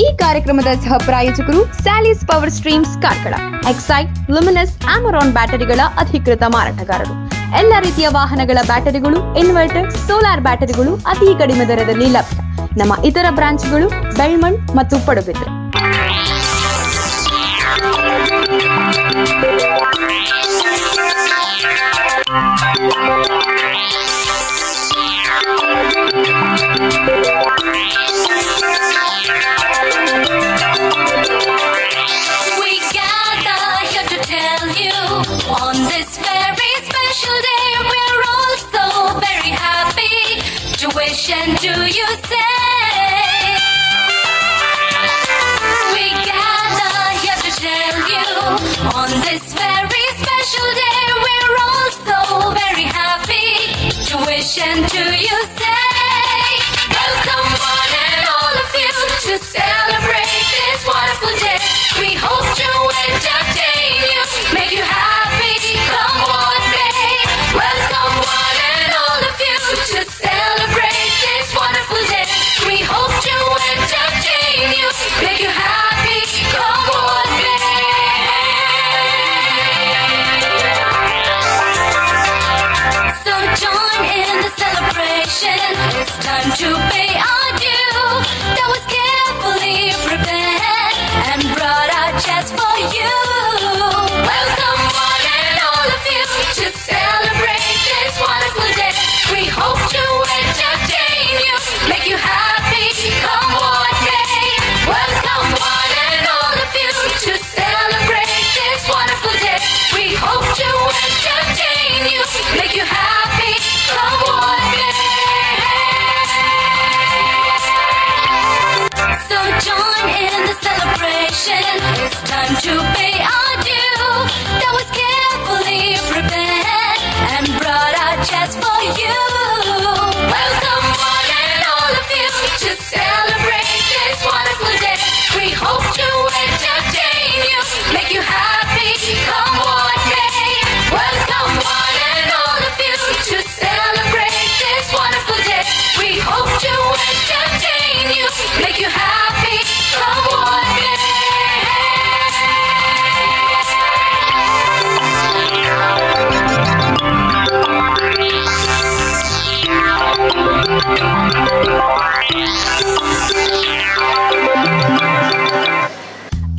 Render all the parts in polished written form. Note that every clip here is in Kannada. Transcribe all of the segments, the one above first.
ಈ ಕಾರ್ಯಕ್ರಮದ ಸಹ ಪ್ರಾಯೋಜಕರು Sally's power streams Karkala, Exide, Luminous, Amaron ಬ್ಯಾಟರಿಗಳ ಅಧಿಕೃತ ಮಾರಾಟಗಾರರು. ಎಲ್ಲ ರೀತಿಯ ವಾಹನಗಳ ಬ್ಯಾಟರಿಗಳು, ಇನ್ವರ್ಟರ್, ಸೋಲಾರ್ ಬ್ಯಾಟರಿಗಳು ಅತಿ ಕಡಿಮೆ ದರದಲ್ಲಿ ಲಭ್ಯ. ನಮ್ಮ ಇತರ ಬ್ರಾಂಚ್ಗಳು ಬೆಳ್ಮಣ್ ಮತ್ತು Padubidri. On this very special day, we're all so very happy to wish and do you say. We gather here to tell you, on this very special day, we're all so very happy to wish and do you say. Welcome one and all of you to celebrate this wonderful day. We hope to entertain you, make you happy. Come on, babe. Welcome one and all of you to celebrate this wonderful day. We hope to entertain you, make you happy. Come on, babe. So join in the celebration. It's time to pay our due. That was carefully prepared and brought out just for you. Welcome one and all of you to celebrate this wonderful day. We hope to entertain you, make you happy. Come on, babe. Welcome one and all of you to celebrate this wonderful day. We hope to entertain you, make you happy. Come on, babe. So join in the celebration. It's time to pay our due. That was carefully prepared and brought out just for you. Welcome one and all of you to celebrate this wonderful day. We hope to entertain you, make you happy. Come on, babe. Welcome one and all of you to celebrate this wonderful day. We hope to entertain you, make you happy. Come on, babe.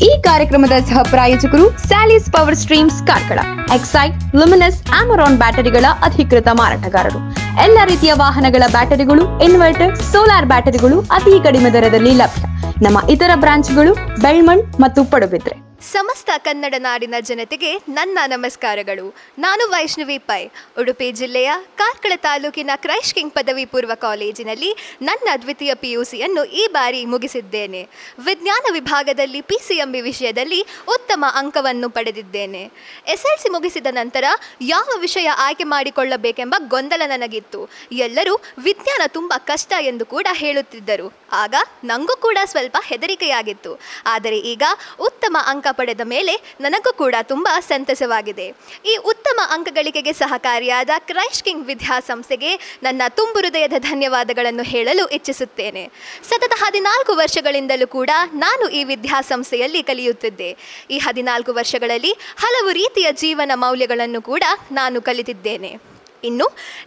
ಈ ಕಾರ್ಯಕ್ರಮದ ಸಹ ಪ್ರಾಯೋಜಕರು Sally's power streams Karkala, Exide, Luminous, Amaron ಬ್ಯಾಟರಿಗಳ ಅಧಿಕೃತ ಮಾರಾಟಗಾರರು. ಎಲ್ಲ ರೀತಿಯ ವಾಹನಗಳ ಬ್ಯಾಟರಿಗಳು, ಇನ್ವರ್ಟರ್, ಸೋಲಾರ್ ಬ್ಯಾಟರಿಗಳು ಅತಿ ಕಡಿಮೆ ದರದಲ್ಲಿ ಲಭ್ಯ. ನಮ್ಮ ಇತರ ಬ್ರಾಂಚ್ಗಳು ಬೆಳ್ಮಣ್ ಮತ್ತು ಪಡುಬಿದ್ರೆ. ಸಮಸ್ತ ಕನ್ನಡ ನಾಡಿನ ಜನತೆಗೆ ನನ್ನ ನಮಸ್ಕಾರಗಳು. ನಾನು ವೈಷ್ಣವಿ ಪೈ, ಉಡುಪಿ ಜಿಲ್ಲೆಯ ಕಾರ್ಕಳ ತಾಲೂಕಿನ ಕ್ರೈಸ್ಟ್ ಕಿಂಗ್ ಪದವಿ ಪೂರ್ವ ಕಾಲೇಜಿನಲ್ಲಿ ನನ್ನ ದ್ವಿತೀಯ PUCಯನ್ನು ಈ ಬಾರಿ ಮುಗಿಸಿದ್ದೇನೆ. ವಿಜ್ಞಾನ ವಿಭಾಗದಲ್ಲಿ PCMB ವಿಷಯದಲ್ಲಿ ಉತ್ತಮ ಅಂಕವನ್ನು ಪಡೆದಿದ್ದೇನೆ. SLC ಮುಗಿಸಿದ ನಂತರ ಯಾವ ವಿಷಯ ಆಯ್ಕೆ ಮಾಡಿಕೊಳ್ಳಬೇಕೆಂಬ ಗೊಂದಲ ನನಗಿತ್ತು. ಎಲ್ಲರೂ ವಿಜ್ಞಾನ ತುಂಬ ಕಷ್ಟ ಎಂದು ಕೂಡ ಹೇಳುತ್ತಿದ್ದರು. ಆಗ ನನಗೂ ಕೂಡ ಸ್ವಲ್ಪ ಹೆದರಿಕೆಯಾಗಿತ್ತು. ಆದರೆ ಈಗ ಉತ್ತಮ ಅಂಕ ಪಡೆದ ಮೇಲೆ ನನಗೂ ಕೂಡ ತುಂಬ ಸಂತಸವಾಗಿದೆ. ಈ ಉತ್ತಮ ಅಂಕ ಗಳಿಕೆಗೆ ಸಹಕಾರಿಯಾದ ಕ್ರೈಸ್ಟ್ ಕಿಂಗ್ ವಿದ್ಯಾಸಂಸ್ಥೆಗೆ ನನ್ನ ತುಂಬು ಹೃದಯದ ಧನ್ಯವಾದಗಳನ್ನು ಹೇಳಲು ಇಚ್ಛಿಸುತ್ತೇನೆ. ಸತತ 14 ವರ್ಷಗಳಿಂದಲೂ ಕೂಡ ನಾನು ಈ ವಿದ್ಯಾಸಂಸ್ಥೆಯಲ್ಲಿ ಕಲಿಯುತ್ತಿದ್ದೆ. ಈ 14 ವರ್ಷಗಳಲ್ಲಿ ಹಲವು ರೀತಿಯ ಜೀವನ ಮೌಲ್ಯಗಳನ್ನು ಕೂಡ ನಾನು ಕಲಿತಿದ್ದೇನೆ. ಇನ್ನು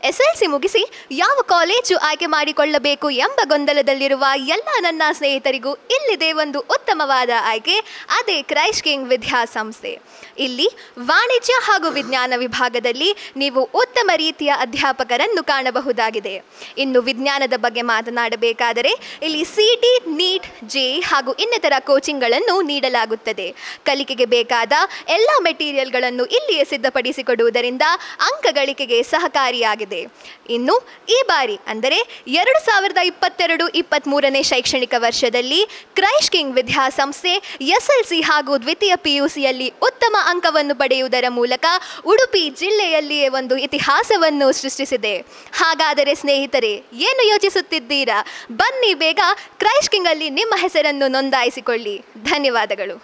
SLC ಮುಗಿಸಿ ಯಾವ ಕಾಲೇಜು ಆಯ್ಕೆ ಮಾಡಿಕೊಳ್ಳಬೇಕು ಎಂಬ ಗೊಂದಲದಲ್ಲಿರುವ ಎಲ್ಲ ನನ್ನ ಸ್ನೇಹಿತರಿಗೂ ಇಲ್ಲಿದೆ ಒಂದು ಉತ್ತಮವಾದ ಆಯ್ಕೆ, ಅದೇ ಕ್ರೈಸ್ಟ್ ಕಿಂಗ್ ವಿದ್ಯಾಸಂಸ್ಥೆ. ಇಲ್ಲಿ ವಾಣಿಜ್ಯ ಹಾಗೂ ವಿಜ್ಞಾನ ವಿಭಾಗದಲ್ಲಿ ನೀವು ಉತ್ತಮ ರೀತಿಯ ಅಧ್ಯಾಪಕರನ್ನು ಕಾಣಬಹುದಾಗಿದೆ. ಇನ್ನು ವಿಜ್ಞಾನದ ಬಗ್ಗೆ ಮಾತನಾಡಬೇಕಾದರೆ ಇಲ್ಲಿ CT, NEET, JEE ಹಾಗೂ ಇನ್ನಿತರ ಕೋಚಿಂಗ್ಗಳನ್ನು ನೀಡಲಾಗುತ್ತದೆ. ಕಲಿಕೆಗೆ ಬೇಕಾದ ಎಲ್ಲ ಮೆಟೀರಿಯಲ್ಗಳನ್ನು ಇಲ್ಲಿಯೇ ಸಿದ್ಧಪಡಿಸಿಕೊಡುವುದರಿಂದ ಅಂಕ ಗಳಿಕೆಗೆ ಸಹಕಾರಿಯಾಗಿದೆ. ಇನ್ನು ಈ ಬಾರಿ ಅಂದರೆ 2022-23ನೇ ಶೈಕ್ಷಣಿಕ ವರ್ಷದಲ್ಲಿ ಕ್ರೈಸ್ಟ್ ಕಿಂಗ್ ವಿದ್ಯಾಸಂಸ್ಥೆ SLC ಹಾಗೂ ದ್ವಿತೀಯ PUCಯಲ್ಲಿ ಉತ್ತಮ ಅಂಕವನ್ನು ಪಡೆಯುವುದರ ಮೂಲಕ ಉಡುಪಿ ಜಿಲ್ಲೆಯಲ್ಲಿಯೇ ಒಂದು ಇತಿಹಾಸವನ್ನು ಸೃಷ್ಟಿಸಿದೆ. ಹಾಗಾದರೆ ಸ್ನೇಹಿತರೆ, ಏನು ಯೋಚಿಸುತ್ತಿದ್ದೀರಾ? ಬನ್ನಿ ಬೇಗ ಕ್ರೈಸ್ಟ್ ಕಿಂಗ್ ಅಲ್ಲಿ ನಿಮ್ಮ ಹೆಸರನ್ನು ನೋಂದಾಯಿಸಿಕೊಳ್ಳಿ. ಧನ್ಯವಾದಗಳು.